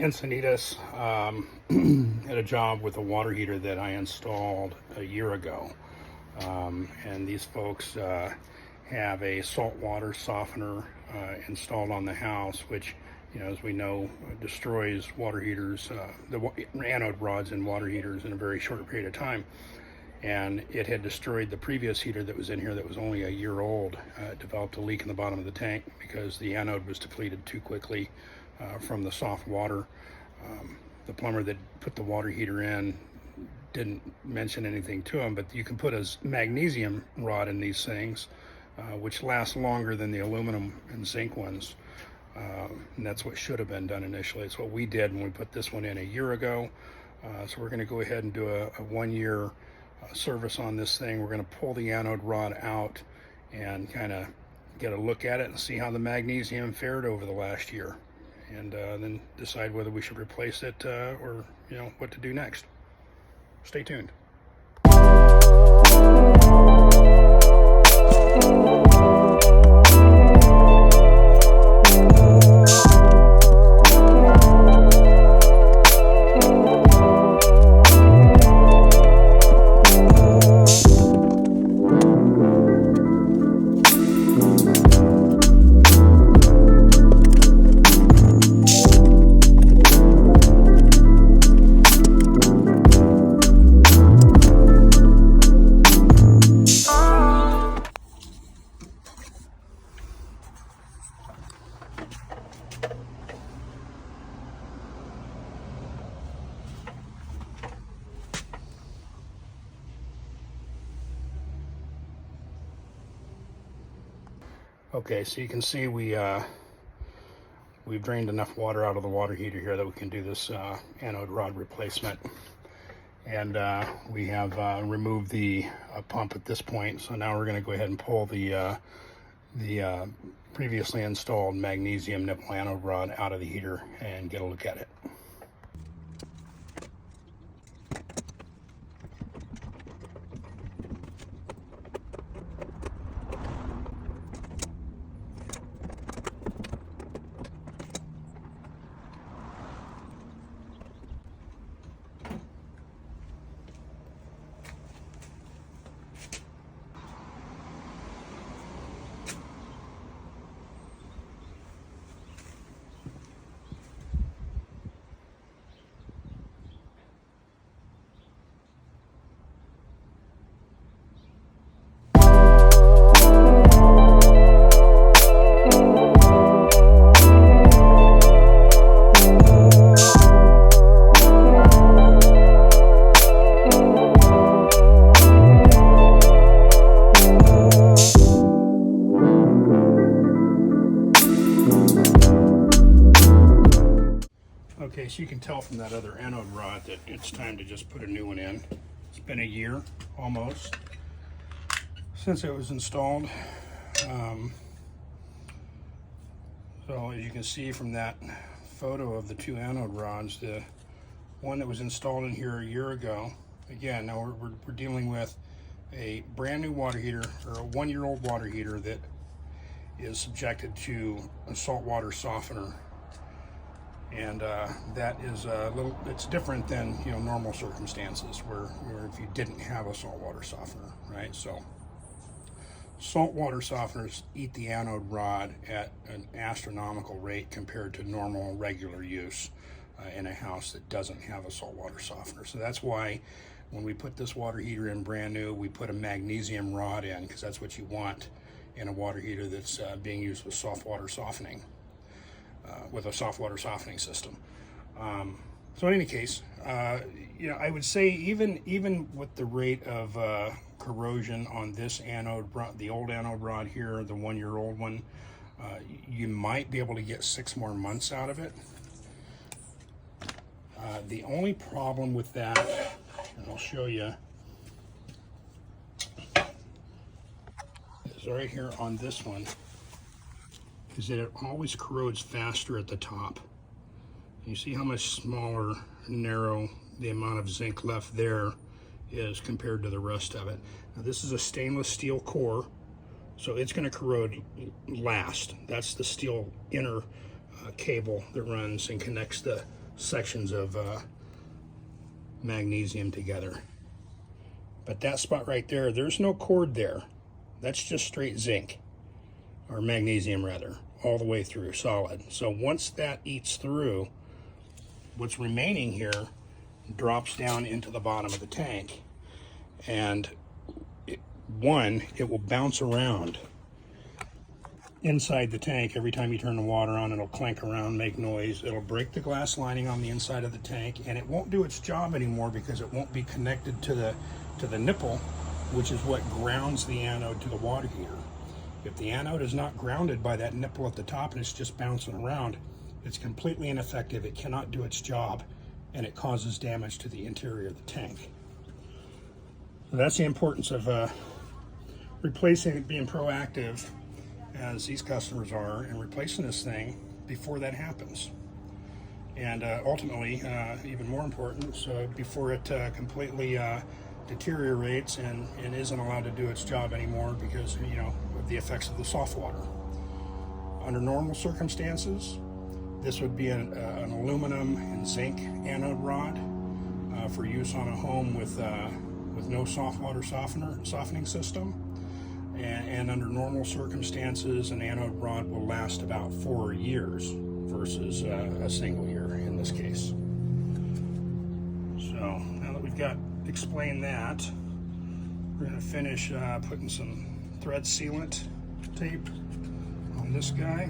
Encinitas at a job with a water heater that I installed a year ago. And these folks have a saltwater softener installed on the house, which, you know, as we know, destroys water heaters, the anode rods in water heaters in a very short period of time. And it had destroyed the previous heater that was in here that was only a year old. It developed a leak in the bottom of the tank because the anode was depleted too quickly from the soft water. The plumber that put the water heater in didn't mention anything to him, but you can put a magnesium rod in these things, which lasts longer than the aluminum and zinc ones. And that's what should have been done initially. It's what we did when we put this one in a year ago. So we're going to go ahead and do a 1 year service on this thing. We're going to pull the anode rod out and kind of get a look at it and see how the magnesium fared over the last year, and then decide whether we should replace it or, you know, what to do next. Stay tuned. Okay, so you can see we've drained enough water out of the water heater here that we can do this anode rod replacement. And we have removed the pump at this point. So now we're going to go ahead and pull the previously installed magnesium nipple anode rod out of the heater and get a look at it. Okay, so you can tell from that other anode rod that it's time to just put a new one in. It's been a year, almost, since it was installed. So as you can see from that photo of the two anode rods, the one that was installed in here a year ago, again, now we're dealing with a brand new water heater, or a 1 year old water heater that is subjected to a saltwater softener. And that is it's different than, you know, normal circumstances where if you didn't have a saltwater softener, right? So saltwater softeners eat the anode rod at an astronomical rate compared to normal regular use in a house that doesn't have a saltwater softener. So that's why when we put this water heater in brand new, we put a magnesium rod in, because that's what you want in a water heater that's being used with saltwater softening. With a soft water softening system. So in any case, you know, I would say even with the rate of corrosion on this anode, the old anode rod here, the 1 year old one, you might be able to get 6 more months out of it. The only problem with that, and I'll show you, is right here on this one, is that it always corrodes faster at the top. You see how much smaller, narrow the amount of zinc left there is compared to the rest of it. Now this is a stainless steel core, so it's going to corrode last. That's the steel inner cable that runs and connects the sections of magnesium together. But that spot right there, there's no cord there. That's just straight zinc, or magnesium rather, all the way through, solid. So once that eats through, what's remaining here drops down into the bottom of the tank. And it will bounce around inside the tank. Every time you turn the water on, it'll clank around, make noise. It'll break the glass lining on the inside of the tank, and it won't do its job anymore because it won't be connected to the nipple, which is what grounds the anode to the water heater. If the anode is not grounded by that nipple at the top and it's just bouncing around, it's completely ineffective. It cannot do its job, and it causes damage to the interior of the tank. So that's the importance of replacing it, being proactive, as these customers are, and replacing this thing before that happens. And ultimately, even more important, so before it completely deteriorates and isn't allowed to do its job anymore because, you know, of the effects of the soft water. Under normal circumstances, this would be an aluminum and zinc anode rod for use on a home with no soft water softening system. And under normal circumstances, an anode rod will last about 4 years versus a single year in this case. So now that we've explained that, we're going to finish putting some thread sealant tape on this guy.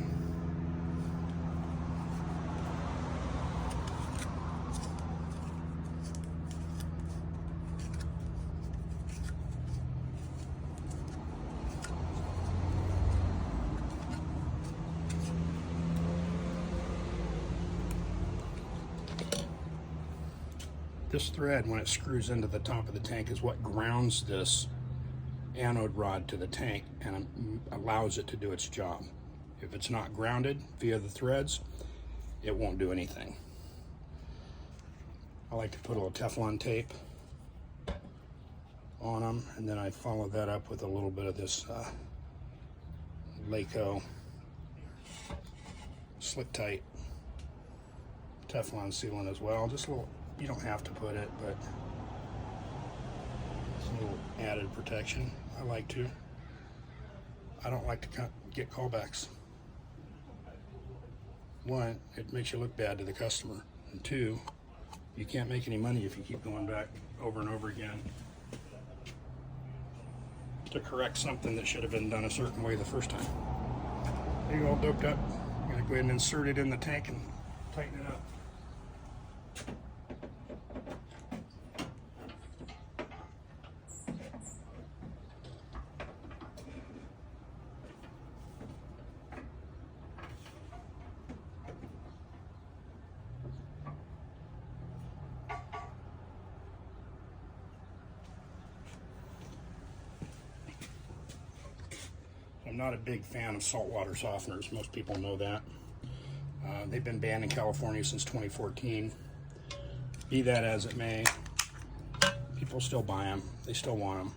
This thread, when it screws into the top of the tank, is what grounds this anode rod to the tank and allows it to do its job. If it's not grounded via the threads, it won't do anything. I like to put a little Teflon tape on them, and then I follow that up with a little bit of this Laco slip tight Teflon sealant as well. Just a little. You don't have to put it, but it's a little added protection. I like to. I don't like to get callbacks. One, it makes you look bad to the customer. And two, you can't make any money if you keep going back over and over again to correct something that should have been done a certain way the first time. There you go, all doped up. I'm gonna go ahead and insert it in the tank and tighten it up. I'm not a big fan of saltwater softeners. Most people know that. They've been banned in California since 2014. Be that as it may, people still buy them. They still want them.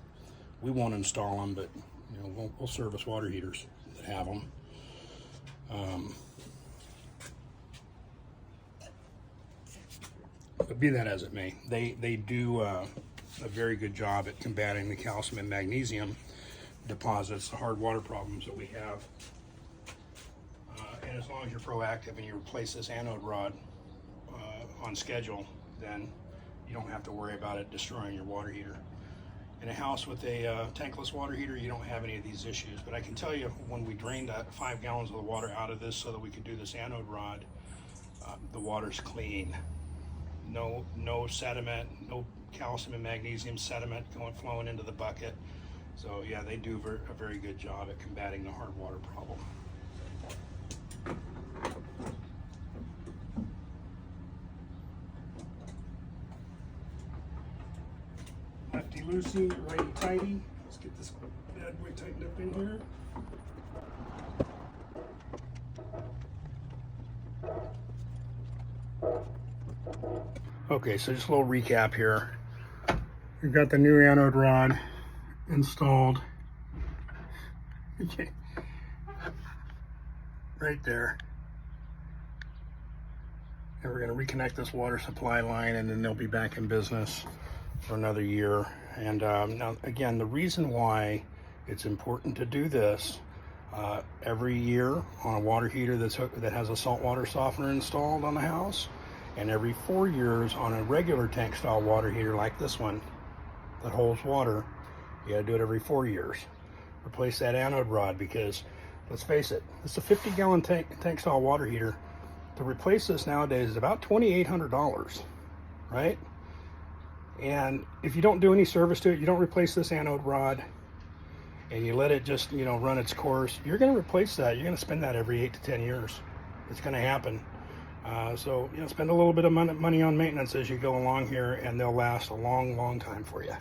We won't install them, but you know, we'll service water heaters that have them. But be that as it may, they do a very good job at combating the calcium and magnesium deposits, the hard water problems that we have. And as long as you're proactive and you replace this anode rod on schedule, then you don't have to worry about it destroying your water heater. In a house with a tankless water heater, you don't have any of these issues. But I can tell you, when we drained 5 gallons of the water out of this so that we could do this anode rod, the water's clean. No sediment, no calcium and magnesium sediment flowing into the bucket. So yeah, they do a very good job at combating the hard water problem. Lefty loosey, righty tighty. Let's get this bad boy tightened up in here. Okay, so just a little recap here. We've got the new anode rod installed. Okay. Right there. and we're going to reconnect this water supply line, and then they'll be back in business for another year. And now again, the reason why it's important to do this every year on a water heater that has a saltwater softener installed on the house, and every 4 years on a regular tank style water heater like this one that holds water. You gotta do it every 4 years. Replace that anode rod, because let's face it, it's a 50-gallon tank style water heater. To replace this nowadays is about $2,800, right? And if you don't do any service to it, you don't replace this anode rod, and you let it just, you know, run its course, you're going to replace that. You're going to spend that every 8 to 10 years. It's going to happen. So, you know, spend a little bit of money on maintenance as you go along here, and they'll last a long, long time for you.